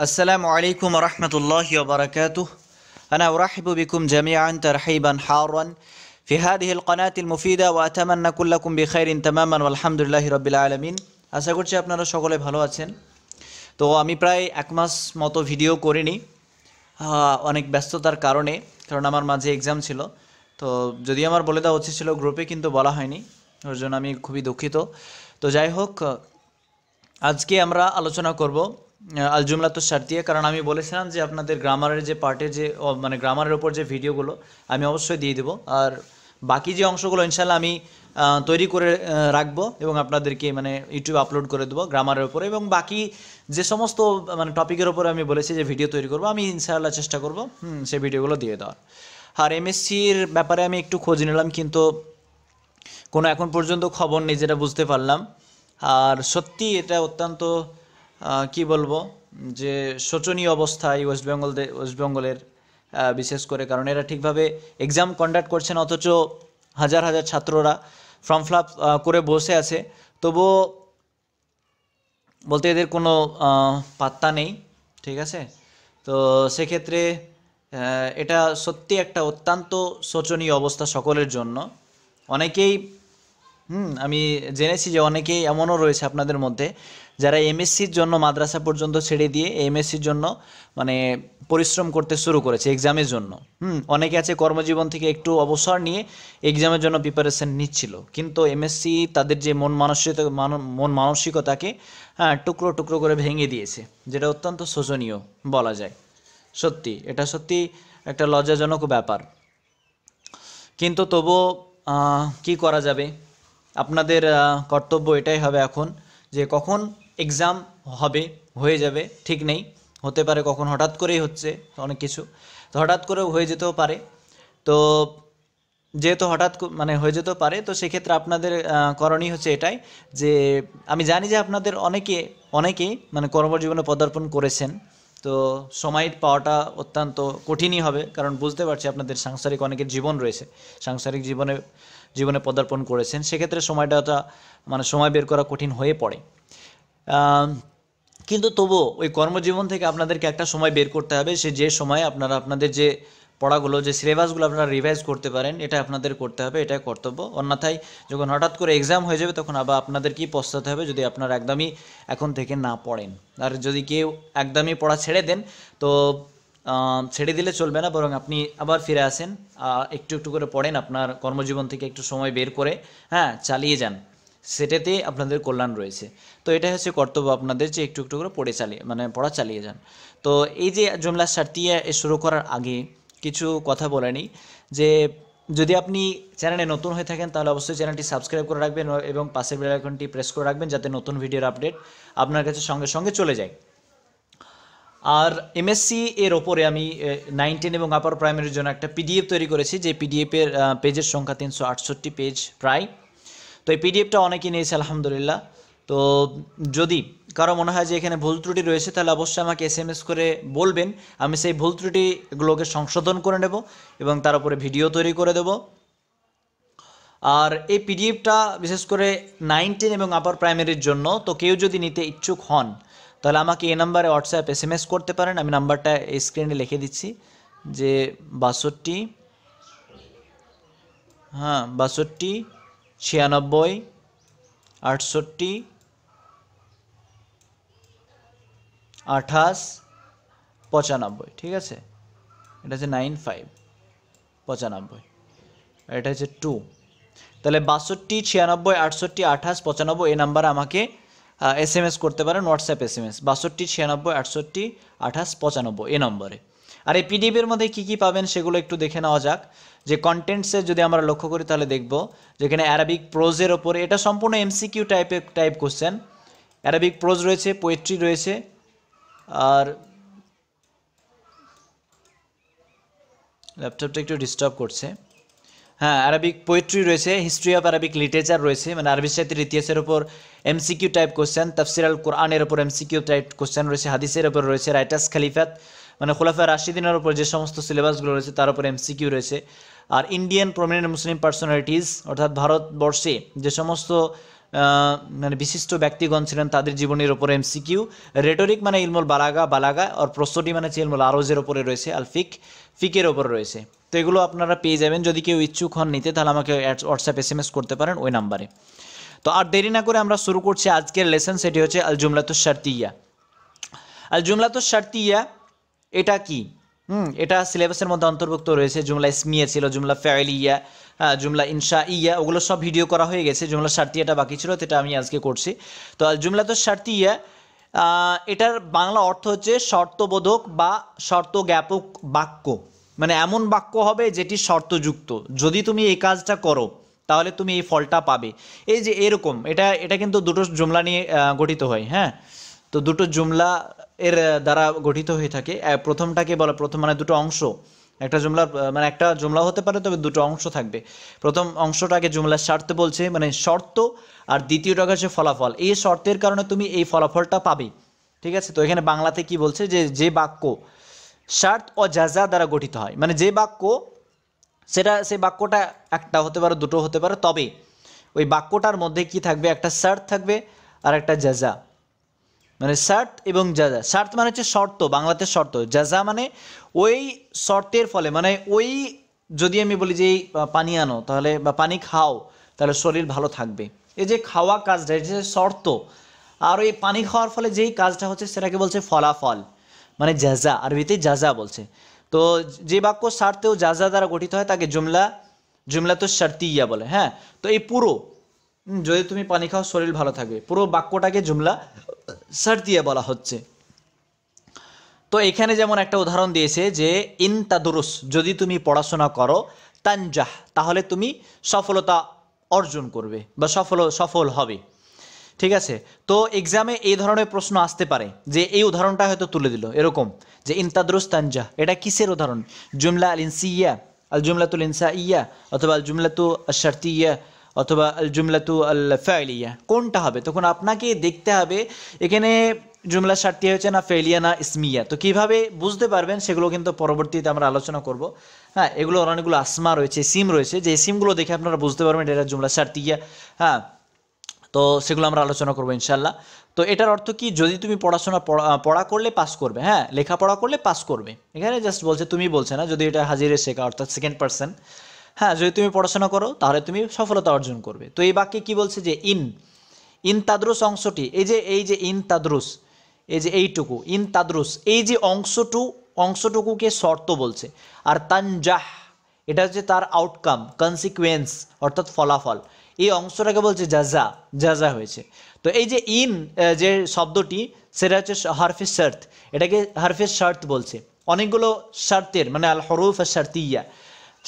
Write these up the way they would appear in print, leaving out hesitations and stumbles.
السلام عليكم ورحمة الله وبركاته. أنا أرحب بكم جميعا ترحيبا حارا في هذه القناة المفيدة وأتمنى كلكم بخير تماما والحمد لله رب العالمين. আশা করছি আপনারা সকলে ভালো আছেন। তো আমি প্রায় এক মাস মতো ভিডিও করিনি অনেক ব্যস্ততার কারণে, কারণ আমার মাঝে এক্সাম ছিল। তো যদি আমার বলে দেওয়া উচিত ছিল গ্রুপে, কিন্তু বলা হয়নি, ওর জন্য আমি খুবই দুঃখিত। তো যাই হোক, আজকে আমরা আলোচনা করব আল জুমলাতুস শারতিয়া, কারণ আমি বলেছিলাম যে আপনাদের গ্রামারের যে পার্টের যে গ্রামারের ওপর যে ভিডিওগুলো আমি অবশ্যই দিয়ে দেবো, আর বাকি যে অংশগুলো ইনশাল্লাহ আমি তৈরি করে রাখবো এবং আপনাদেরকে ইউটিউবে আপলোড করে দেবো গ্রামারের ওপরে, এবং বাকি যে সমস্ত টপিকের ওপরে আমি বলেছি যে ভিডিও তৈরি করবো, আমি ইনশাআল্লাহ চেষ্টা করবো সেই ভিডিওগুলো দিয়ে দেওয়ার। আর এমএসসির ব্যাপারে আমি একটু খোঁজ নিলাম, কিন্তু কোনো এখন পর্যন্ত খবর নেই যেটা বুঝতে পারলাম। আর সত্যি এটা অত্যন্ত কি বলবো যে শোচনীয় অবস্থায় ওয়েস্টবেঙ্গলের বিশেষ করে, কারণ এরা ঠিকভাবে এক্সাম কন্ডাক্ট করছে না, অথচ হাজার হাজার ছাত্ররা ফর্ম ফিল আপ করে বসে আছে, তবুও বলতে এদের কোনো পাত্তা নেই। ঠিক আছে, তো সেক্ষেত্রে এটা সত্যি একটা অত্যন্ত শোচনীয় অবস্থা সকলের জন্য। অনেকেই আমি জেনেছি যে অনেকেই এমনও রয়েছে আপনাদের মধ্যে যারা এমএসসির জন্য মাদ্রাসা পর্যন্ত ছেড়ে দিয়ে এমএসসির জন্য পরিশ্রম করতে শুরু করেছে এক্সামের জন্য। অনেকে আছে কর্মজীবন থেকে একটু অবসর নিয়ে এক্সামের জন্য প্রিপারেশন নিচ্ছিল, কিন্তু এমএসসি তাদের যে মন মানসিকতাকে টুকরো টুকরো করে ভেঙে দিয়েছে, যেটা অত্যন্ত শোচনীয় বলা যায়। সত্যি এটা সত্যি একটা লজ্জাজনক ব্যাপার, কিন্তু তবুও কি করা যাবে। আপনাদের কর্তব্য এটাই হবে এখন যে কখন এক্সাম হবে, হয়ে যাবে ঠিক নেই, হতে পারে কখন হঠাৎ করেই হচ্ছে অনেক কিছু, তো হঠাৎ করেও হয়ে যেতেও পারে। তো যেহেতু হঠাৎ হয়ে যেতেও পারে, তো সেক্ষেত্রে আপনাদের করণীয় হচ্ছে এটাই যে আমি জানি যে আপনাদের অনেকেই কর্মজীবনে পদার্পণ করেছেন, তো সময় পাওয়াটা অত্যন্ত কঠিনই হবে, কারণ বুঝতে পারছি আপনাদের সাংসারিক অনেকের জীবন রয়েছে, সাংসারিক জীবনে পদার্পণ করেছেন, সেক্ষেত্রে সময়টা সময় বের করা কঠিন হয়ে পড়ে। কিন্তু তবুও ওই কর্মজীবন থেকে আপনাদেরকে একটা সময় বের করতে হবে, যে সময় আপনারা আপনাদের যে পড়াগুলো, যে সিলেবাসগুলো আপনারা রিভাইজ করতে পারেন, এটা আপনাদের করতে হবে, এটাই কর্তব্য। অন্যথায় যখন হঠাৎ করে এক্সাম হয়ে যাবে তখন আবার আপনাদের কি পস্তাতে হবে যদি আপনারা একদমই এখন থেকে না পড়েন। আর যদি কেউ একদমই পড়া ছেড়ে দেন, তো ছেড়ে দিলে চলবে না, বরং আপনি আবার ফিরে আসেন, একটু একটু করে পড়েন, আপনার কর্মজীবন থেকে একটু সময় বের করে চালিয়ে যান, সেটাতে আপনাদের কল্যাণ রয়েছে। তো এটাই হচ্ছে কর্তব্য আপনাদের, যে একটু একটু করে পড়া চালিয়ে যান। তো এই যে জুমলা শারতিয়া শুরু করার আগে কিছু কথা বলে নিই, যে যদি আপনি চ্যানেলে নতুন হয়ে থাকেন তাহলে অবশ্যই চ্যানেলটি সাবস্ক্রাইব করে রাখবেন এবং পাশের বেল আইকনটি প্রেস করে রাখবেন, যাতে নতুন ভিডিওর আপডেট আপনার কাছে সঙ্গে সঙ্গে চলে যায়। আর এমএসসি এর ওপরে আমি 9, 10 এবং আপার প্রাইমারির জন্য একটা পিডিএফ তৈরি করেছি, যে পিডিএফের পেজের সংখ্যা 368 পেজ প্রায়। তো এই পিডিএফটা অনেকেই নিয়েছে আলহামদুলিল্লাহ। তো যদি কারো মনে হয় যে এখানে ভুল ত্রুটি রয়েছে, তাহলে অবশ্যই আমাকে SMS করে বলবেন, আমি সেই ভুল ত্রুটিগুলোকে সংশোধন করে নেব এবং তার উপরে ভিডিও তৈরি করে দেব। আর এই পিডিএফটা বিশেষ করে 9, 10 এবং আপার প্রাইমারির জন্য, তো কেউ যদি নিতে ইচ্ছুক হন তাহলে আমাকে এই নাম্বারে হোয়াটসঅ্যাপ SMS করতে পারেন। আমি নাম্বারটা এই স্ক্রিনে লিখে দিচ্ছি, যে 62 96 68 28 95। ঠিক আছে, এটা হচ্ছে 9595, এটা হচ্ছে 2, তাহলে 62 96 68 28 95 এই নাম্বারে আমাকে SMS করতে পারেন, হোয়াটসঅ্যাপ SMS 62 96 68 28 95 এই নম্বরে। আর এই পিডিএফের মধ্যে কী কী পাবেন সেগুলো একটু দেখে নেওয়া যাক। যে কন্টেন্টসে যদি আমরা লক্ষ্য করি তাহলে দেখব যেখানে অ্যারাবিক প্রোজের ওপরে, এটা সম্পূর্ণ MCQ type question, Arabic pros রয়েছে, পোয়েট্রি রয়েছে, আর ল্যাপটপটা একটু ডিস্টার্ব করছে। অ্যারাবিক পোয়েট্রি রয়েছে, হিস্ট্রি অফ অ্যারাবিক লিটারেচার রয়েছে, আরবি সাহিত্যের ইতিহাসের ওপর MCQ টাইপ কোশ্চেন, তাফসির আল কোরআনের ওপর MCQ টাইপ কোশ্চেন রয়েছে, হাদিসের ওপর রয়েছে, রাইটার্স খালিফাত খোলাফায়ে রাশিদিনের ওপর যে সমস্ত সিলেবাসগুলো রয়েছে তার উপর MCQ রয়েছে। আর ইন্ডিয়ান প্রমিনেন্ট মুসলিম পার্সোনালিটিস, অর্থাৎ ভারতবর্ষে যে সমস্ত মানে বিশিষ্ট ব্যক্তিগণ ছিলেন তাদের জীবনের ওপরে এমসিকিউ। রেটরিক মানে ইলমুল বালাগা আর প্রস্তুতি মানে হচ্ছে ইলমুল আরজের ওপরে রয়েছে, আল ফিকের ওপরে রয়েছে। তো এগুলো আপনারা পেয়ে যাবেন। যদি কেউ ইচ্ছুক হন নিতে তাহলে আমাকে হোয়াটসঅ্যাপ SMS করতে পারেন ওই নাম্বারে। তো আর দেরি না করে আমরা শুরু করছি আজকের লেসন, সেটি হচ্ছে আল জুমলাতুশ শারতিয়া। আল জুমলাতুশ শারতিয়া এটা কি? এটা সিলেবাসের মধ্যে অন্তর্ভুক্ত রয়েছে। জুমলা ইসমিয়া ছিল, জুমলা ফাইলিয়া, জুমলা ইনশাইয়া, ওগুলো সব ভিডিও করা হয়ে গেছে। জুমলা শারতিয়াটা বাকি ছিল, তো এটা আমি আজকে করছি। তো আল জুমলাতুশ শারতিয়া এটার বাংলা অর্থ হচ্ছে শর্তবোধক বা শর্ত জ্ঞাপক বাক্য। মানে এমন বাক্য হবে যেটি শর্তযুক্ত, যদি তুমি এই কাজটা করো তাহলে তুমি এই ফলটা পাবে। এই যে এরকম, এটা কিন্তু দুটো জুমলা নিয়ে গঠিত হয়। হ্যাঁ, তো দুটো জুমলা এর দ্বারা গঠিত হয়ে থাকে। প্রথমটাকে বলা, প্রথম মানে দুটো অংশ। একটা জুমলা মানে একটা জুমলা হতে পারে, তবে দুটো অংশ থাকবে। প্রথম অংশটাকে জুমলা শর্ত বলছে, মানে শর্ত, আর দ্বিতীয়টাকে হচ্ছে ফলাফল। এই শর্তের কারণে তুমি এই ফলাফলটা পাবে। ঠিক আছে, তো এখানে বাংলাতে কি বলছে যে বাক্য শর্ত ও জাযা দ্বারা গঠিত হয়, মানে যে বাক্য সেই বাক্যটা একটা হতে পারে, দুটো হতে পারে, তবে ওই বাক্যটার মধ্যে কি থাকবে, একটা শর্ত থাকবে আর একটা জাযা। মানে শর্ত এবং জাযা। শর্ত মানে হচ্ছে শর্ত, বাংলাতে শর্ত। জাযা মানে ওই শর্তের ফলে, মানে ওই যদি আমি বলি যে পানি আনো তাহলে, বা পানি খাও তাহলে শরীর ভালো থাকবে, এই যে খাওয়া কাজটা এটা হচ্ছে শর্ত। আর ওই পানি খাওয়ার ফলে যেই কাজটা হচ্ছে সেটাকে বলছে ফলাফল, মানে জাযা, আরবিতে জাযা বলছে। তো যে বাক্য শর্ত ও জাযা দ্বারা গঠিত হয় তাকে জুমলাতুশ শারতিয়া বলে। হ্যাঁ, তো এই পুরো যদি তুমি পানি খাও শরীর ভালো থাকবে, পুরো বাক্যটাকে জুমলা শারতিয়া বলা হচ্ছে। তো এখানে যেমন একটা উদাহরণ দিয়েছে যে ইন তাদরুস, যদি তুমি পড়াশোনা করো, তানজাহ, তাহলে তুমি সফলতা অর্জন করবে বা সফল হবে। ঠিক আছে, তো এক্সামে এই ধরনের প্রশ্ন আসতে পারে যে এই উদাহরণটা হয়তো তুলে দিল এরকম যে ইন তাদরুস তানজাহ, এটা কিসের উদাহরণ? জুমলা আল ইনসিয়া, আল জুমলাতুল ইনসাইয়া, অথবা আল জুমলাতু আশ-শারতিয়া, অথবা আল জুমলাতু আল ফাইলিয়া, কোনটা হবে? তখন আপনাকে দেখতে হবে এখানে জুমলা শারতিয়া হচ্ছে না ফেলিয়া না ইসমিয়া। তো কিভাবে বুঝতে পারবেন সেগুলো কিন্তু পরবর্তীতে আমরা আলোচনা করব। হ্যাঁ, এগুলো অনেকগুলো আসমা রয়েছে, সিম রয়েছে, যে সিমগুলো দেখে আপনারা বুঝতে পারবেন এটা জুমলা শারতিয়া। হ্যাঁ, তো সেগুলো আমরা আলোচনা করবো ইনশাল্লাহ। তো এটার অর্থ কি? যদি তুমি পড়া করলে পাস করবে। হ্যাঁ, লেখাপড়া করলে পাস করবে। এখানে জাস্ট বলছে, তুমি বলছে না, যদি এটা হাজিরে শেখা অর্থাৎ সেকেন্ড পার্সন। হ্যাঁ, যদি তুমি পড়াশোনা করো তাহলে তুমি সফলতা অর্জন করবে। তো এই বাক্যে কি বলছে যে ইন তাদরুস অংশটি, এই যে ইন তাদরুস, এই যে এইটুকু ইন তাদরুস, এই যে অংশটুকুকে শর্ত বলছে। আর তানজাহ এটা হচ্ছে তার আউটকাম, কনসিকুয়েন্স অর্থাৎ ফলাফল। এই অংশটাকে বলছে জাযা হয়েছে। তো এই যে যে শব্দটি, সেটা হচ্ছে হারফে শর্ত, এটাকে হারফে শর্ত বলছে। অনেকগুলো শর্তের, মানে আল হরুফ আশ-শারতিয়া,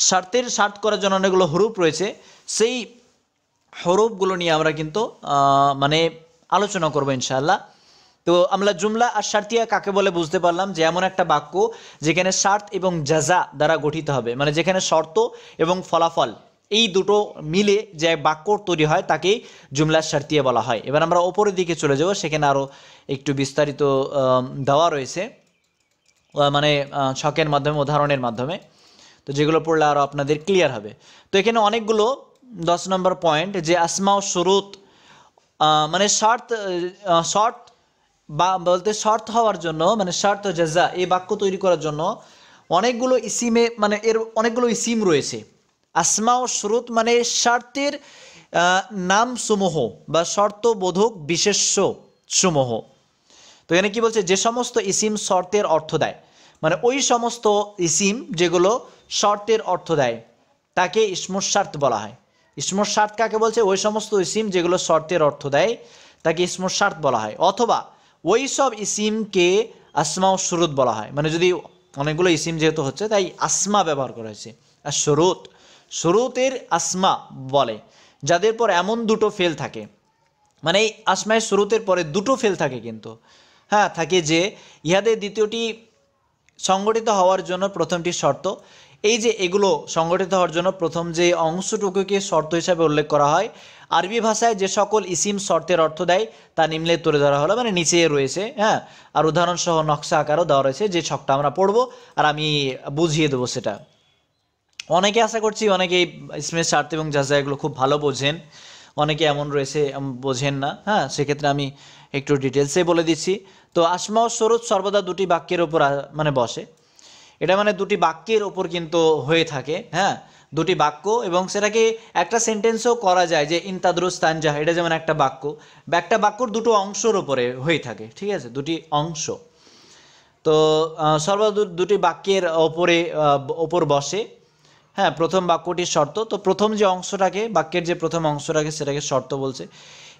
শর্ত করার জন্য অনেকগুলো হরুফ রয়েছে। সেই হরফগুলো নিয়ে আমরা কিন্তু মানে আলোচনা করবো ইনশাআল্লাহ। তো আমরা জুমলা আর শারতিয়া কাকে বলে বুঝতে পারলাম যে এমন একটা বাক্য যেখানে শর্ত এবং জাযা দ্বারা গঠিত হবে, মানে যেখানে শর্ত এবং ফলাফল এই দুটো মিলে যে বাক্য তৈরি হয় তাকেই জুমলা শারতিয়া বলা হয়। এবার আমরা ওপরের দিকে চলে যাব, সেখানে আরও একটু বিস্তারিত দেওয়া রয়েছে, মানে ছকের মাধ্যমে, উদাহরণের মাধ্যমে, তো যেগুলো পড়লে আরও আপনাদের ক্লিয়ার হবে। তো এখানে অনেকগুলো 10 নম্বর পয়েন্ট, যে আসমা ও শুরুত, মানে শর্ত বা বলতে শর্ত হওয়ার জন্য, মানে শর্ত ও জাযা এই বাক্য তৈরি করার জন্য অনেকগুলো ইসিমে, মানে এর অনেকগুলো ইসিম রয়েছে। আসমা ও শুরুত মানে শর্তের নামসমূহ বা শর্তবোধক বিশেষ্য সমূহ। তো এখানে কি বলছে, যে সমস্ত ইসিম শর্তের অর্থ দেয়, মানে ওই সমস্ত ইসিম যেগুলো শর্তের অর্থ দেয় তাকে ইসমুশ শর্ত বলা হয়। ইসমুশ শর্ত কাকে বলছে? ওই সমস্ত ইসিম যেগুলো শর্তের অর্থ দেয় তাকে ইসমুশ শর্ত বলা হয়, অথবা ওই সব ইসিমকে আসমা ও শুরুত বলা হয়। মানে যদি অনেকগুলো ইসিম যেহেতু হচ্ছে তাই আসমা ব্যবহার করা হয়েছে। আর শুরুতের আসমা বলে যাদের পর এমন দুটো ফেল থাকে, মানে এই আসমায় শুরুতের পরে দুটো ফেল থাকে, কিন্তু হ্যাঁ থাকে, যে ইহাদের দ্বিতীয়টি সংগঠিত হওয়ার জন্য প্রথমটি শর্ত। এই যে এগুলো সংগঠিত হওয়ার জন্য প্রথম যে অংশটুকুকে শর্ত হিসাবে উল্লেখ করা হয়। আরবি ভাষায় যে সকল ইসিম শর্তের অর্থ দেয় তা নিম্নে তুলে ধরা হলো, মানে নিচে রয়েছে। হ্যাঁ, আর উদাহরণ সহ নকশা আকারও দেওয়া রয়েছে, যে ছকটা আমরা পড়বো আর আমি বুঝিয়ে দেবো সেটা। অনেকে আশা করছি অনেকে ইসমে শর্ত এবং জাযা এগুলো খুব ভালো বোঝেন, অনেকে এমন রয়েছে বোঝেন না, হ্যাঁ, সেক্ষেত্রে আমি একটু ডিটেলসে বলে দিচ্ছি। তো আসমা ও শুরুত সর্বদা দুটি বাক্যের ওপর মানে বসে, এটা মানে দুটি বাক্যের ওপর কিন্তু হয়ে থাকে, হ্যাঁ, দুটি বাক্য, এবং সেটাকে একটা সেন্টেন্সও করা যায় যে ইনতাদরুস তানজাহ, এটা যেমন একটা বাক্য, একটা বাক্যর দুটো অংশের ওপরে হয়ে থাকে, ঠিক আছে, দুটি অংশ। তো সর্বদা দুটি বাক্যের ওপর বসে, হ্যাঁ, প্রথম বাক্যটির শর্ত, তো প্রথম যে অংশটাকে, বাক্যের যে প্রথম অংশটাকে সেটাকে শর্ত বলছে,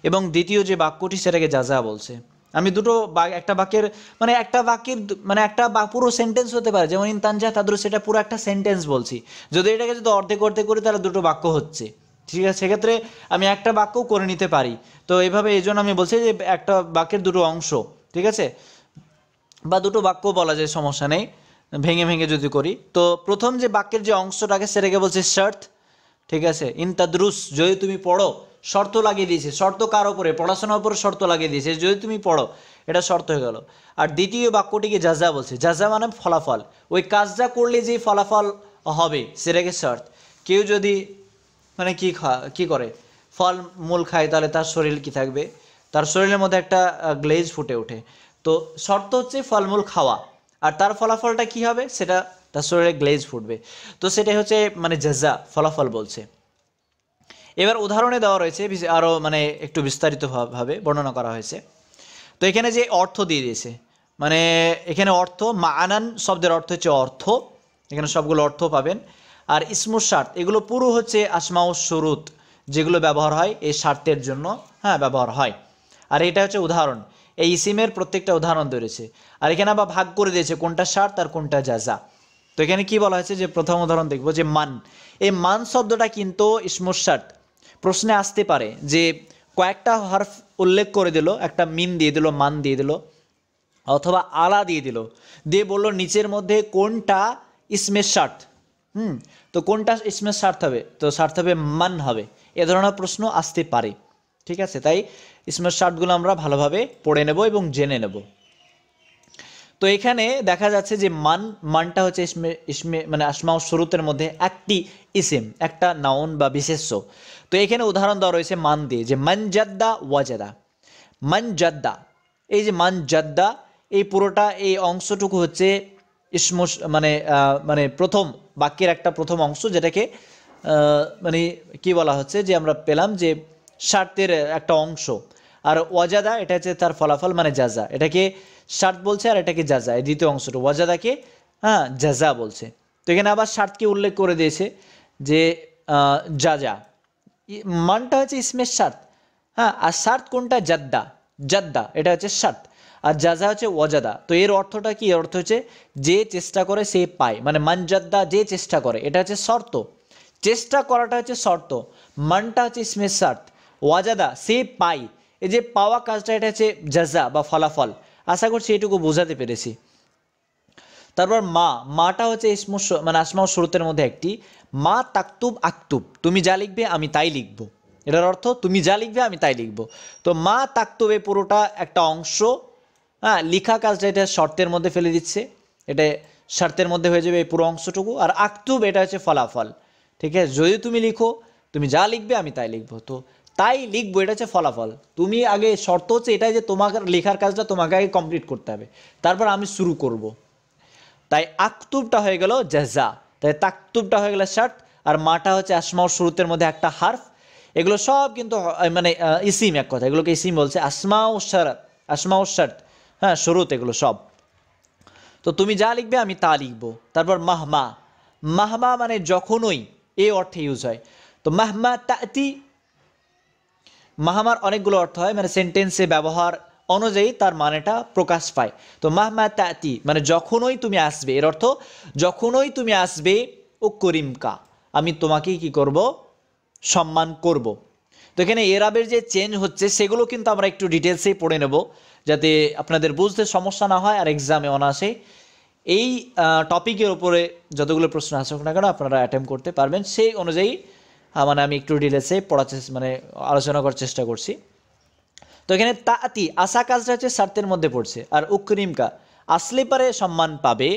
এবং দ্বিতীয় যে বাক্যটি সেটাকে যা বলছে। আমি দুটো একটা বাক্যের মানে একটা পুরো সেন্টেন্স হতে পারে, যেমন ইন তানজা তাদরুস, সেটা পুরো একটা সেন্টেন্স বলছি, যদি এটাকে যদি অর্ধেক করি তাহলে দুটো বাক্য হচ্ছে, ঠিক আছে, সেক্ষেত্রে আমি একটা বাক্যও করে নিতে পারি। তো এইভাবে এই জন্য আমি বলছি যে একটা বাক্যের দুটো অংশ, ঠিক আছে, বা দুটো বাক্য বলা যায়, সমস্যা নেই, ভেঙে ভেঙে যদি করি। তো প্রথম যে বাক্যের যে অংশটাকে সেটাকে বলছে শর্ত, ঠিক আছে, ইন তাদরুস, যদি তুমি পড়ো, শর্ত লাগিয়ে দিয়েছে, শর্ত কার ওপরে, পড়াশোনার উপরে শর্ত লাগিয়ে দিয়েছে, যদি তুমি পড়ো, এটা শর্ত হয়ে গেল। আর দ্বিতীয় বাক্যটিকে যা বলছে, যা মানে ফলাফল, ওই কাজটা করলে যেই ফলাফল হবে সেটাকে শর্ত। কেউ যদি মানে কি করে, ফল মূল খায়, তাহলে তার শরীর কি থাকবে, তার শরীরের মধ্যে একটা গ্লেজ ফুটে ওঠে। তো শর্ত হচ্ছে ফলমূল খাওয়া, আর তার ফলাফলটা কি হবে, সেটা তার শরীরে গ্লেজ ফুটবে। তো সেটাই হচ্ছে মানে জাযা, ফলাফল বলছে। এবার উদাহরণে দেওয়া রয়েছে, আরও মানে একটু বিস্তারিতভাবে বর্ণনা করা হয়েছে। তো এখানে যে অর্থ দিয়ে দিয়েছে, মানে এখানে অর্থ, মাআনান শব্দের অর্থ হচ্ছে অর্থ, এখানে সবগুলো অর্থ পাবেন। আর ইসমুস শার্ত, এগুলো পুরো হচ্ছে আসমাউস শুরুত, যেগুলো ব্যবহার হয় এই শর্তের জন্য, হ্যাঁ, ব্যবহার হয়। আর এটা হচ্ছে উদাহরণ, এই ইসিমের প্রত্যেকটা উদাহরণ ধরেছে। আর এখানে আবার ভাগ করে দিয়েছে কোনটা শর্ত আর কোনটা জাযা। তো এখানে কি বলা হয়েছে, যে প্রথম উদাহরণ দেখবো, যে মান, এই মান শব্দটা কিন্তু ইসমুস শার্ত, প্রশ্নে আসতে পারে যে কয়েকটা হরফ উল্লেখ করে দিল, একটা মিন দিয়ে দিল, মান দিয়ে দিল, অথবা আলা দিয়ে দিল, দিয়ে বলল নিচের মধ্যে কোনটা ইসমে শার্ত, তো কোনটা ইসমে শার্ত হবে, তো শার্ত হবে মান হবে, এ ধরনের প্রশ্ন আসতে পারে, ঠিক আছে। তাই ইসমে শার্তগুলো আমরা ভালোভাবে পড়ে নেব এবং জেনে নেব। তো এখানে দেখা যাচ্ছে যে মানটা হচ্ছে ইসমে মানে আসমাউ শুরুতের মধ্যে একটি ইসিম, একটা নাউন বা বিশেষ্য। তো এখানে উদাহরণ দেওয়া রয়েছে মান দিয়ে, যে মান জাদ্দা ওয়াজাদা, মান জাদ্দা, এই যে মান জাদ্দা, এই পুরোটা এই অংশটুকু হচ্ছে মানে মানে প্রথম বাক্যের একটা প্রথম অংশ, যেটাকে মানে কি বলা হচ্ছে, যে আমরা পেলাম যে শর্তের একটা অংশ। আর ওয়াজাদা, এটা হচ্ছে তার ফলাফল, মানে জাযা, এটাকে শর্ত বলছে, আর এটাকে জাযা, এই দ্বিতীয় অংশটা ওয়াজাদাকে, হ্যাঁ, জাযা বলছে। তো এখানে আবার শর্তকে উল্লেখ করে দিয়েছে, যে জাযা, মানটা হচ্ছে ইসমে শর্ত, হ্যাঁ, আর শর্ত কোনটা, জাদ্দা, জাদ্দা এটা হচ্ছে শর্ত, আর জাযা হচ্ছে ওয়াজাদা। তো এর অর্থটা কি, এর অর্থ হচ্ছে যে চেষ্টা করে সে পায়, মানে মান জাদ্দা, যে চেষ্টা করে, এটা হচ্ছে শর্ত, চেষ্টা করাটা হচ্ছে শর্ত, মানটা হচ্ছে ইসমে শর্ত, ওয়াজাদা সে পায়, এই যে পাওয়া কাজটা, এটা হচ্ছে জাযা বা ফলাফল। আশা করছি এটুকু বোঝাতে পেরেছি। তারপর মাটা হচ্ছে মানে আসমাউ শুরুতের মধ্যে একটি, মা তাকতুব আক্তুব, তুমি যা লিখবে আমি তাই লিখব, এটার অর্থ তুমি যা লিখবে আমি তাই লিখব। তো মা তাকতুবে পুরোটা একটা অংশ, হ্যাঁ, লিখা কাজটা এটা শর্তের মধ্যে ফেলে দিচ্ছে, এটা শর্তের মধ্যে হয়ে যাবে এই পুরো অংশটুকু। আর আক্তুব এটা হচ্ছে ফলাফল, ঠিক আছে, যদি তুমি লিখো, তুমি যা লিখবে আমি তাই লিখবো, তো তাই লিখবো এটা হচ্ছে ফলাফল। তুমি আগে, শর্ত হচ্ছে এটাই যে তোমাকে লেখার কাজটা তোমাকে আগে কমপ্লিট করতে হবে, তারপর আমি শুরু করব। তাই আক্তুবটা হয়ে গেল জাযা, তাই তাকতুবটা হয়ে গেল শর্ত, আর মাটা হচ্ছে আসমাউ শুরুতের মধ্যে একটা হারফ। এগুলো সব কিন্তু মানে ইসিম, এক কথা, এগুলোকে ইসিম বলছে, আসমাউ শর্ত, হ্যাঁ, শুরুত, এগুলো সব। তো তুমি যা লিখবে আমি তা লিখবো। তারপর মাহমা, মাহমা মানে যখনই, এই অর্থে ইউজ হয়। তো মাহমা তাতি, মাহমার অনেকগুলো অর্থ হয়, মানে সেন্টেন্সে ব্যবহার অনুযায়ী তার মানেটা প্রকাশ পায়। তো মাহমা তাতি মানে যখনই তুমি আসবে, এর অর্থ যখনই তুমি আসবে, ও করিমকা, আমি তোমাকেই কি করব, সম্মান করব। তো এখানে এরাবের যে চেঞ্জ হচ্ছে সেগুলো কিন্তু আমরা একটু ডিটেলসেই পড়ে নেব, যাতে আপনাদের বুঝতে সমস্যা না হয়, আর এক্সামে অনায়াসে এই টপিকের উপরে যতগুলো প্রশ্ন আসুক না কেন আপনারা অ্যাটেম্প করতে পারবেন, সেই অনুযায়ী মানে আমি একটু ডিটেলসে মানে আলোচনা করার চেষ্টা করছি। তো এখানে তাতি, আশা কাজটা হচ্ছে শর্তের মধ্যে পড়ছে, আর উকরিমকা আসলে পারে সম্মান পাবে।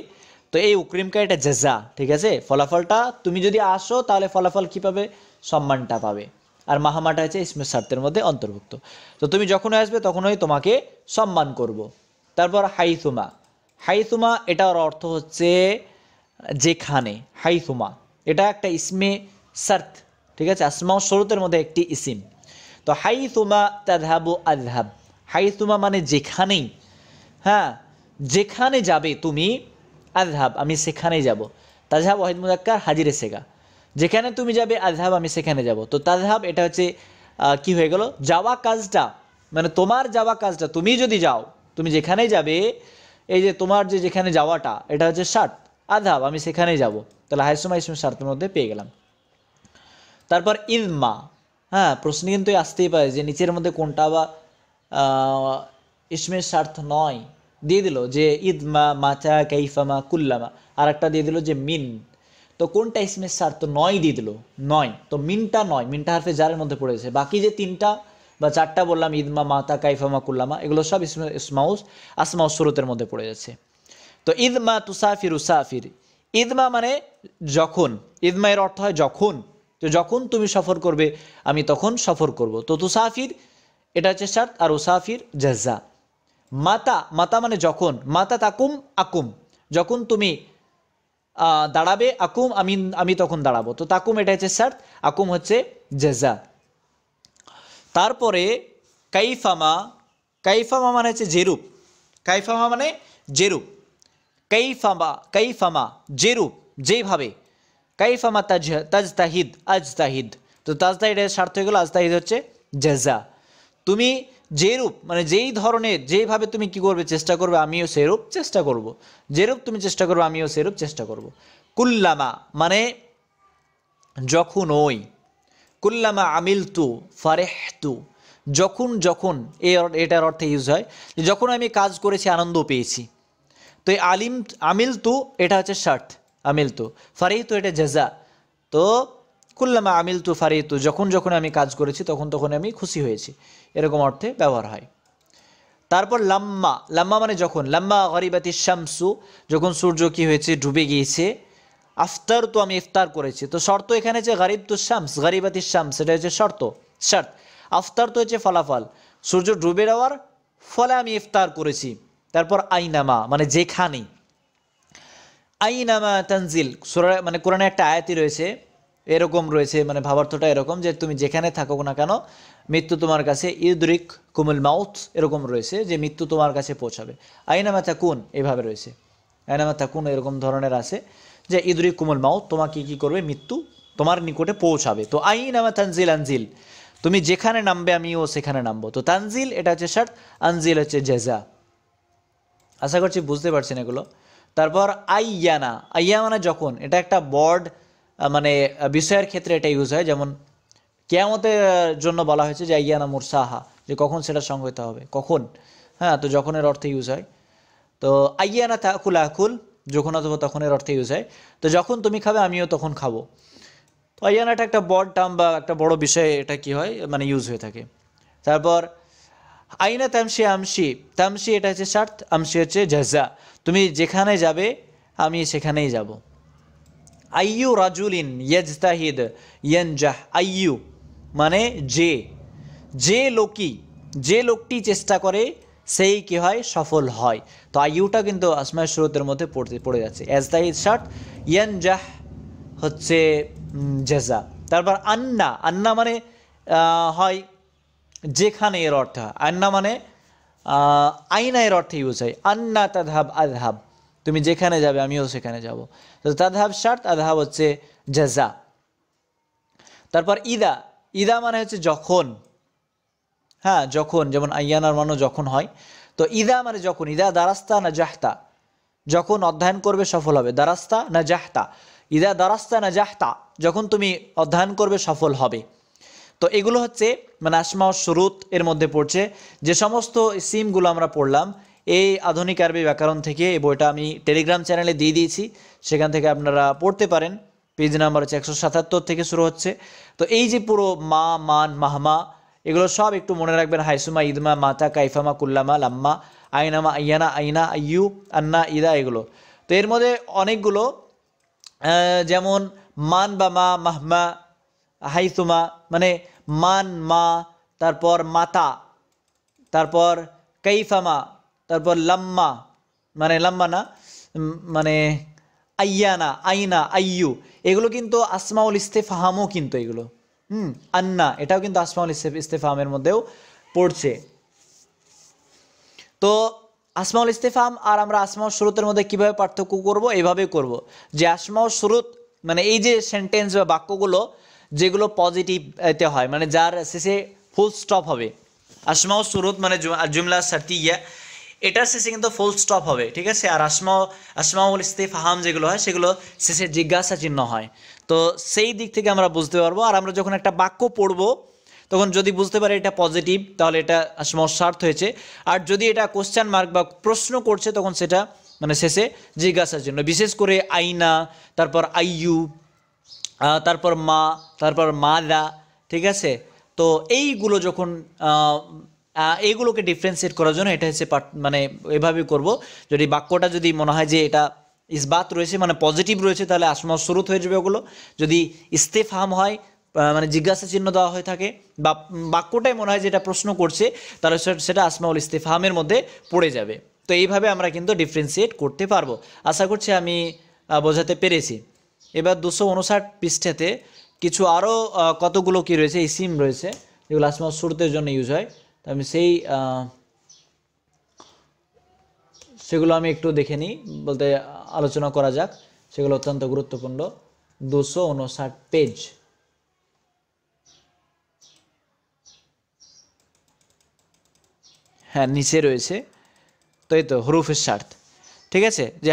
তো এই উকরিমকা এটা জাযা, ঠিক আছে, ফলাফলটা তুমি যদি আসো তাহলে ফলাফল কি পাবে, সম্মানটা পাবে। আর মাহামাটা হচ্ছে ইসমে শর্তের মধ্যে অন্তর্ভুক্ত। তো তুমি যখনই আসবে তখনই তোমাকে সম্মান করব। তারপর হাইসুমা, হাইসুমা এটার অর্থ হচ্ছে যেখানে। হাইসুমা এটা একটা ইসমে শর্ত, ঠিক আছে, আসমাউ শরুতের মধ্যে একটি ইসিম। তো হাইসুমা তাযহাবু আযহাব, হাইসুমা মানে যেখানেই, হ্যাঁ যেখানে যাবে তুমি, আযহাব আমি সেখানেই যাব। তাযহাব ওয়াহিদ মুযাক্কার হাজিরে সেগা, যেখানে তুমি যাবে আযহাব আমি সেখানে যাব। তো তাযহাব এটা হচ্ছে কি হয়ে গেল, যাওয়া কাজটা, মানে তোমার যাওয়া কাজটা, তুমি যদি যাও, তুমি যেখানেই যাবে, এই যে তোমার যে যেখানে যাওয়াটা এটা হচ্ছে শর্ত, আযহাব আমি সেখানেই যাব। তাহলে হাইসুমা ইসমে শর্তের মধ্যে পেয়ে গেলাম। তারপর ইদমা, হ্যাঁ প্রশ্ন কিন্তু আসতেই পারে যে নিচের মধ্যে কোনটা বা ইসমে শর্ত নয়, দিয়ে দিল যে ইদমা মাতা কাইফামা কুল্লামা, আর একটা দিয়ে দিল যে মিন। তো কোনটা ইসমে শর্ত নয় দিয়ে দিল, নয়, তো মিনটা নয়, মিনটা হারফে জারের মধ্যে পড়েছে। বাকি যে তিনটা বা চারটা বললাম ইদমা মাতা কাইফামা কুল্লামা, এগুলো সব ইসমাউস আসমাউস শুরুতের মধ্যে পড়ে যাচ্ছে। তো ইদমা তুসাফির উসাফির, ইদমা মানে যখন, ইদমা এর অর্থ হয় যখন, তো যখন তুমি সফর করবে আমি তখন সফর করব। তো তুসাফির এটা হচ্ছে শর্ত, আর উসাফির জাযা। মাতা, মাতা মানে যখন, মাতা তাকুম আকুম, যখন তুমি দাঁড়াবে, আকুম আমি আমি তখন দাঁড়াবো। তো তাকুম এটা হচ্ছে শর্ত, আকুম হচ্ছে জাযা। তারপরে কাইফামা, কাইফামা মানে হচ্ছে যেরূপ, কাইফামা মানে যেরূপ, কাইফামা কাইফামা যেরূপ যেইভাবে, কাইফামা তাজতাহিদ আজতাহিদ, তো তাজতাহিদ এর স্বার্থ হয়ে গেল, আজতাহিদ হচ্ছে জাযা। তুমি যেরূপ মানে যেই ধরনের, যেইভাবে তুমি কি করবে চেষ্টা করবে আমিও সেরূপ চেষ্টা করব, যেরূপ তুমি চেষ্টা করবে আমিও সেরূপ চেষ্টা করব। কুল্লামা মানে যখন ওই, কুল্লামা আমিলতু ফারেহতু, যখন যখন এটার অর্থে ইউজ হয় যে যখন আমি কাজ করেছি আনন্দ পেয়েছি। তো এই আমিলতু এটা হচ্ছে শর্ত, আমিলতু, ফারিহতু এটা জাযা। তো কুল্লামা আমিলতু ফারিহতু, যখন যখন আমি কাজ করেছি তখন তখন আমি খুশি হয়েছি, এরকম অর্থে ব্যবহার হয়। তারপর লাম্মা, লাম্মা মানে যখন, লাম্মা গরিবাতি শামসু, যখন সূর্য কি হয়েছে ডুবে গিয়েছে, আফতার তো আমি ইফতার করেছি। তো শর্ত এখানে যে গরিব তু শামস, গরিবাতি শামস এটা হচ্ছে শর্ত, শর্ত। আফতার তো হচ্ছে ফলাফল, সূর্য ডুবে যাওয়ার ফলে আমি ইফতার করেছি। তারপর আইনামা মানে যেখানে, আইনামা তানজিল, সূরা মানে কোরআনে একটা আয়াতই রয়েছে, এরকম রয়েছে, মানে ভাবার্থটা এরকম যে তুমি যেখানে থাকো না কেন মৃত্যু তোমার কাছে, ইউদরিক কুমুল মাউত এরকম রয়েছে যে মৃত্যু তোমার কাছে পৌঁছাবে। আইনামা তাকুন এভাবে রয়েছে, আইনামা তাকুন এরকম ধরনের আছে যে ইউদরিক কুমুল মাউত, তোমাকে কি করবে মৃত্যু তোমার নিকটে পৌঁছাবে। তো আইনামা তানজিল আনজিল, তুমি যেখানে নামবে আমিও সেখানে নামবো। তো তানজিল এটা হচ্ছে শর্ত, আনজিল হচ্ছে জাযা। আশা করছি বুঝতে পারছেন এগুলো। তারপর আইয়ানা, আইয়া মানে যখন, এটা একটা বর্ড মানে বিষয়ের ক্ষেত্রে এটা ইউজ হয়। যেমন কিয়ামতের জন্য বলা হয়েছে যে আইয়ানা মুরসাহা, যে কখন সেটা সংঘটিত হবে, কখন, হ্যাঁ তো যখনের অর্থে ইউজ হয়। তো আইয়ানা তাকুল আকুল, যখন অথবা তখনের অর্থে ইউজ হয়। তো যখন তুমি খাবে আমিও তখন খাবো। তো আইয়ানাটা একটা বড় টার্ম বা একটা বড় বিষয়, এটা কি হয় মানে ইউজ হয়ে থাকে। তারপর আইনা তামসি আমসি, তামসি এটা হচ্ছে শর্ত, আমসি হচ্ছে জাযা, তুমি যেখানে যাবে আমি সেখানেই যাব। আইয়ু রাজুলিন ইয়াজতাহিদ ইয়ানজাহ, আইয়ু মানে যে, যে লোকই, যে লোকটি চেষ্টা করে সেই কি হয় সফল হয়। তো আইয়ুটা কিন্তু আসমায়ে শুরুতের মধ্যে পড়ে যাচ্ছে। ইয়াজতাহিদ শর্ত, ইয়ানজাহ হচ্ছে জাযা। তারপর আন্না, আন্না মানে হয় যেখানে, এর অর্থ হয় আন্না মানে আইনা এর অর্থে ইউজ হয়। আন্না তাযহাব আযহাব, তুমি যেখানে যাবে আমিও সেখানে যাব। তো তাযহাব শর্ত, আযহাব হচ্ছে জাযা। তারপর ইদা, ইদা মানে হচ্ছে যখন, হ্যাঁ যখন, যেমন আইয়ানার মানে যখন হয়। তো ইদা মানে যখন, ইদা দারাস্তা না জাহতা, যখন অধ্যয়ন করবে সফল হবে, দারাস্তা না জাহতা, ইদা দারাস্তা না জাহতা, যখন তুমি অধ্যয়ন করবে সফল হবে। তো এগুলো হচ্ছে মানে আসমা ও শুরুত এর মধ্যে পড়ছে। যে সমস্ত সিমগুলো আমরা পড়লাম এই আধুনিক আরবি ব্যাকরণ থেকে, এই বইটা আমি টেলিগ্রাম চ্যানেলে দিয়ে দিয়েছি, সেখান থেকে আপনারা পড়তে পারেন। পেজ নাম্বার হচ্ছে 177 থেকে শুরু হচ্ছে। তো এই যে পুরো মা, মান, মাহমা, এগুলো সব একটু মনে রাখবেন। হাইসুমা, ইদমা, মাতা, কাইফামা, কুল্লামা, লাম্মা, আইনামা, আইয়ানা, আইনা, আইয়ু, আন্না, ইদা, এগুলো। তো এর মধ্যে অনেকগুলো যেমন মান বা মা, মাহমা, হাইসুমা, মানে মান মা, তারপর মাতা, তারপর কাইফামা, তারপর লাম্মা, মানে লাম্মা না, মানে আইয়ানা, আইনা, আইয়ু, এগুলো কিন্তু আসমাউল ইস্তেফহামও কিন্তু এগুলো। আন্না, এটাও কিন্তু আসমাউল ইস্তেফহামের মধ্যেও পড়ছে। তো আসমাউল ইস্তেফহাম আর আমরা আসমাউল শুরুতের মধ্যে কিভাবে পার্থক্য করব, এইভাবে করব যে আসমাউল শুরুত মানে এই যে সেন্টেন্স বা বাক্যগুলো যেগুলো পজিটিভ এতে হয়, মানে যার শেষে ফুল স্টপ হবে। আসমাউল শুরুত মানে জুমলা শারতিয়া, এটার শেষে কিন্তু ফুল স্টপ হবে, ঠিক আছে। আর আসমাউল ইস্তেফহাম যেগুলো হয় সেগুলো শেষে জিজ্ঞাসা চিহ্ন হয়। তো সেই দিক থেকে আমরা বুঝতে পারবো। আর আমরা যখন একটা বাক্য পড়বো তখন যদি বুঝতে পারি এটা পজিটিভ, তাহলে এটা আসমাউল শার্ত হয়েছে। আর যদি এটা কোশ্চেন মার্ক বা প্রশ্ন করছে তখন সেটা মানে শেষে জিজ্ঞাসার জন্য, বিশেষ করে আইনা, তারপর আইয়ু, তারপর মা, তারপর মাদা, ঠিক আছে। তো এইগুলো যখন এইগুলোকে ডিফারেন্সিয়েট করার জন্য এটা হচ্ছে মানে এভাবে করব। যদি বাক্যটা যদি মনে হয় যে এটা ইসবাত রয়েছে মানে পজিটিভ রয়েছে, তাহলে আসমাউল শুরুত হয়ে যাবে ওগুলো। যদি ইস্তেফহাম হয় মানে জিজ্ঞাসা চিহ্ন দেওয়া হয়ে থাকে, বা বাক্যটাই মনে হয় যে এটা প্রশ্ন করছে, তাহলে সেটা আসমাউল ইস্তেফহামের মধ্যে পড়ে যাবে। তো এইভাবে আমরা কিন্তু ডিফারেন্সিয়েট করতে পারবো। আশা করছি আমি বোঝাতে পেরেছি। এবার 259 পৃষ্ঠাতে কিছু আরও কতগুলো কি রয়েছে, ইসিম রয়েছে যেগুলো আসমাউল শুরুতের জন্য ইউজ হয়। তো আমি সেগুলো আমি একটু দেখে নিই, বলতে আলোচনা করা যাক, সেগুলো অত্যন্ত গুরুত্বপূর্ণ। 259 পেজ। হ্যাঁ, নিচে রয়েছে। তো এই তো হরুফের শর্ত, ঠিক আছে, যে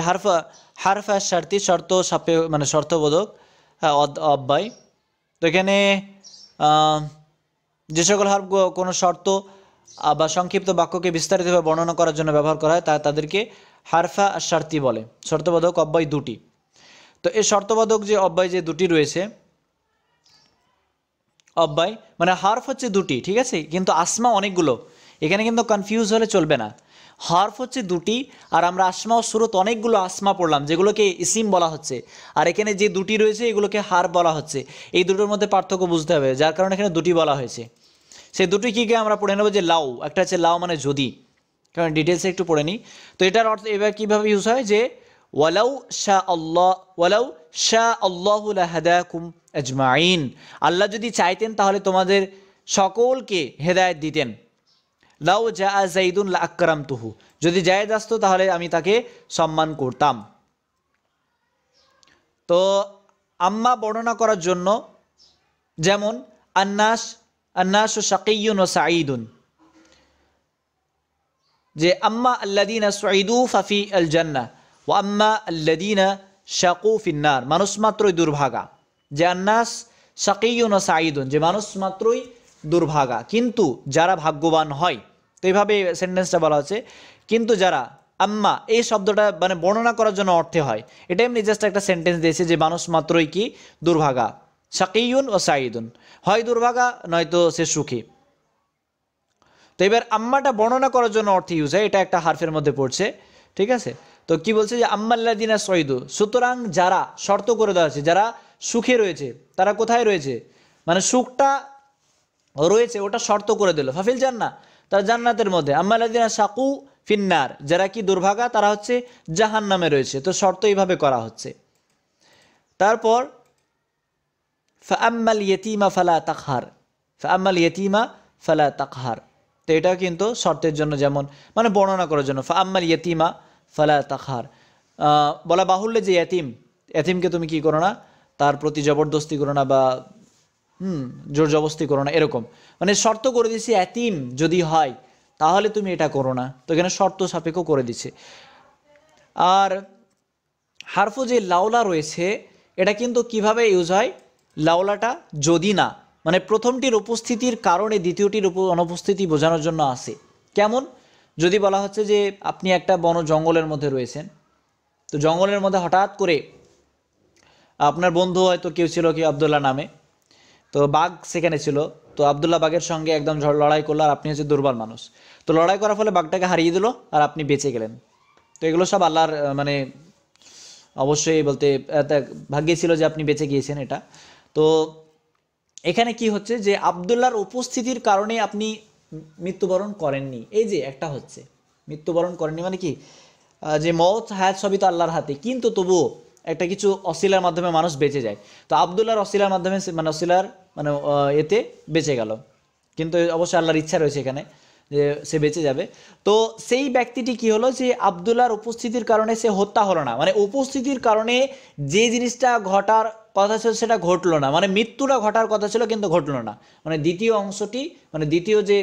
হারফা শর্তি শর্ত সাপে মানে শর্তবোধক, হ্যাঁ, অব্যয়। তো এখানে যে সকল হার্ফ কোনো শর্ত বা সংক্ষিপ্ত বাক্যকে বিস্তারিতভাবে বর্ণনা করার জন্য ব্যবহার করা হয় তাদেরকে হারফা শর্তি বলে। শর্তবোধক অব্যয় দুটি। তো এই শর্তবোধক যে অব্যয় যে দুটি রয়েছে, অব্যয় মানে হার্ফ হচ্ছে দুটি, ঠিক আছে, কিন্তু আসমা অনেকগুলো। এখানে কিন্তু কনফিউজ হলে চলবে না। হার্ফ হচ্ছে দুটি, আর আমরা আসমা ও সুরত অনেকগুলো আসমা পড়লাম যেগুলোকে ইসিম বলা হচ্ছে, আর এখানে যে দুটি রয়েছে এগুলোকে হার্ফ বলা হচ্ছে। এই দুটোর মধ্যে পার্থক্য বুঝতে হবে, যার কারণে এখানে দুটি বলা হয়েছে। সেই দুটি কী কে আমরা পড়ে নেব, যে লাউ, একটা হচ্ছে লাউ মানে যদি, কারণ ডিটেলসে একটু পড়ে নিই। তো এটার অর্থ এবার কীভাবে ইউজ হয়, যে ওয়ালাউ শাহ আল্লাহু লাহাদাকুম আজমাইন, আল্লাহ যদি চাইতেন তাহলে তোমাদের সকলকে হেদায়েত দিতেন। লাউ জা জাইদুন লা আকরামতুহু, যদি জায়েদ আসতো তাহলে আমি তাকে সম্মান করতাম। তো আম্মা বর্ণনা করার জন্য, যেমন আন্নাস শাকিয়ুন ও সাঈদুন, যে আম্মা আল্লাযীনা সুঈদু ফাফি আল জান্নাহ ওয়া আম্মা আল্লাযীনা শাকু ফিন্নার, মানুষ মাত্রই দুর্ভাগা। যে আন্নাস শাকিয়ুন ও সাঈদুন, যে মানুষ মাত্রই দুর্ভাগা কিন্তু যারা ভাগ্যবান হয়। তো এইভাবে সেন্টেন্সটা বলা হচ্ছে। কিন্তু যারা, আম্মা এই শব্দটা মানে বর্ণনা করার জন্য অর্থে হয়, এটা এমনি জাস্ট একটা সেন্টেন্স দিয়েছে যে মানুষ মাত্রই কি দুর্ভাগা, শাকিয়ুন ও সাঈদুন, হয় দুর্ভাগা নয়তো সে সুখী। তো এবার আম্মাটা বর্ণনা করার জন্য অর্থে ইউজ হয়, এটা একটা হারফের মধ্যে পড়ছে, ঠিক আছে। তো কি বলছে, যে আম্মাল্লাযিনা সঈদু, সুতরাং যারা, শর্ত করে দেওয়া আছে, যারা সুখে রয়েছে, তারা কোথায় রয়েছে, মানে সুখটা রয়েছে ওটা শর্ত করে দিল, ফাফিল জান্নাহ, তারা জান্নাতের মধ্যে। আম্মাল্লাযিনা শাকু ফিন্নার, যারা কি দুর্ভাগা তারা হচ্ছে জাহান্নামে রয়েছে। তো শর্ত এইভাবে করা হচ্ছে। তারপর ফাআম্মাল ইয়াতীমা ফালা তাকহার, ফাআম্মাল ইয়াতীমা ফালা তাকহার, তো এটাও কিন্তু শর্তের জন্য, যেমন মানে বর্ণনা করার জন্য। ফাআম্মাল ইয়াতীমা ফালা তাকহার, বলা বাহুল্য যে ইয়াতিমকে তুমি কি করো না, তার প্রতি জবরদস্তি করো না, বা জোর জবস্তি করো না, এরকম মানে শর্ত করে দিয়েছি। ইয়াতিম যদি হয় তাহলে তুমি এটা করো না, তো এখানে শর্ত সাপেক্ষ করে দিচ্ছে। আর হারফু যে লাউলা রয়েছে, এটা কিন্তু কিভাবে ইউজ হয়, লাউলাটা যদি না, মানে প্রথমটির উপস্থিতির কারণে দ্বিতীয়টির অনুপস্থিতি বোঝানোর জন্য আসে। কেমন, যদি বলা হচ্ছে যে আপনি একটা বন জঙ্গলের মধ্যে রয়েছেন, তো জঙ্গলের মধ্যে হঠাৎ করে আপনার বন্ধু হয়তো কেউ ছিল কি আবদুল্লাহ নামে, তো বাঘ সেখানে ছিল, তো আবদুল্লাহ বাঘের সঙ্গে একদম লড়াই করলো, আর আপনি হচ্ছে দুর্বল মানুষ, তো লড়াই করার ফলে বাঘটাকে হারিয়ে দিল আর আপনি বেঁচে গেলেন। তো এগুলো সব আল্লাহর মানে অবশ্যই বলতে ভাগ্যে ছিল যে আপনি বেঁচে গিয়েছেন এটা। তো এখানে কি হচ্ছে যে আব্দুল্লাহর উপস্থিতির কারণে আপনি মৃত্যুবরণ করেননি, এই যে একটা হচ্ছে মৃত্যুবরণ করেননি মানে কি যে মওত হায়াত সবই তো আল্লাহর হাতে, কিন্তু তবুও একটা কিছু অসিলার মাধ্যমে মানুষ বেঁচে যায়। তো আব্দুল্লাহর অসিলার মাধ্যমে মানে অসিলার মানে এতে বেঁচে গেল, কিন্তু অবশ্যই আল্লাহর ইচ্ছা রয়েছে এখানে যে সে বেঁচে যাবে। তো সেই ব্যক্তিটি কি হলো যে আব্দুল্লাহর উপস্থিতির কারণে সে হত্যা হলো না, মানে উপস্থিতির কারণে যে জিনিসটা ঘটার কথা ছিল সেটা ঘটলো না, মানে মৃত্যুটা ঘটার কথা ছিল কিন্তু ঘটলো না, মানে দ্বিতীয় অংশটি মানে দ্বিতীয় যে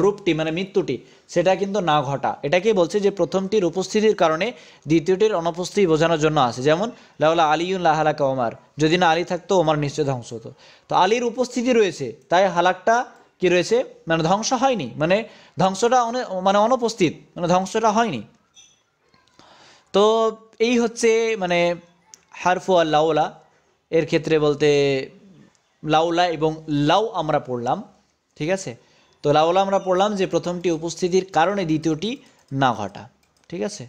রূপটি মানে মৃত্যুটি সেটা কিন্তু না ঘটা। এটাকেই বলছে যে প্রথমটির উপস্থিতির কারণে দ্বিতীয়টির অনুপস্থিতি বোঝানোর জন্য আসে। যেমন লাউলা আলিউন লা হালাকা ওমর, যদি না আলী থাকতো ওমর নিশ্চয় ধ্বংস হতো। তো আলীর উপস্থিতি রয়েছে তাই হালাকটা কি রয়েছে, মানে ধ্বংস হয়নি, মানে ধ্বংসটা মানে অনুপস্থিত, মানে ধ্বংসটা হয়নি। তো এই হচ্ছে মানে হারফু আর লাউলা এর ক্ষেত্রে বলতে লাউলা এবং লাউ আমরা পড়লাম, ঠিক আছে। তো লাউলা আমরা পড়লাম যে প্রথমটি উপস্থিতির কারণে দ্বিতীয়টি না ঘটা, ঠিক আছে,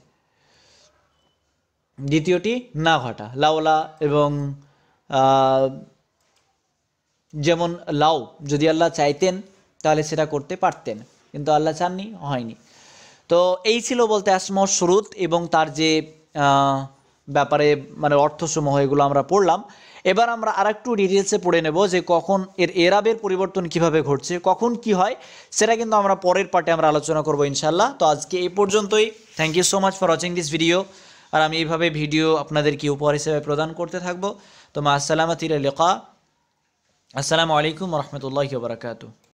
দ্বিতীয়টি না ঘটা লাউলা। এবং যেমন লাউ যদি আল্লাহ চাইতেন তাহলে সেটা করতে পারতেন, কিন্তু আল্লাহ চাননি, হয়নি। তো এই ছিল বলতে আসমা শুরুত এবং তার যে ব্যাপারে মানে অর্থসমূহ এগুলো আমরা পড়লাম। এবার আমরা আরেকটু ডিটেলসে পড়ে নেব যে কখন এর এরাবের পরিবর্তন কিভাবে ঘটছে, কখন কি হয়, সেটা কিন্তু আমরা পরের পার্টে আমরা আলোচনা করব ইনশাল্লাহ। তো আজকে এই পর্যন্তই। Thank you so much for watching this video. আর আমি এইভাবে ভিডিও আপনাদেরকে উপহার হিসেবে প্রদান করতে থাকবো। তো মা আসসালামাতি লিকা, আসসালামু আলাইকুম ওয়া রাহমাতুল্লাহি ওয়া বারাকাতুহু।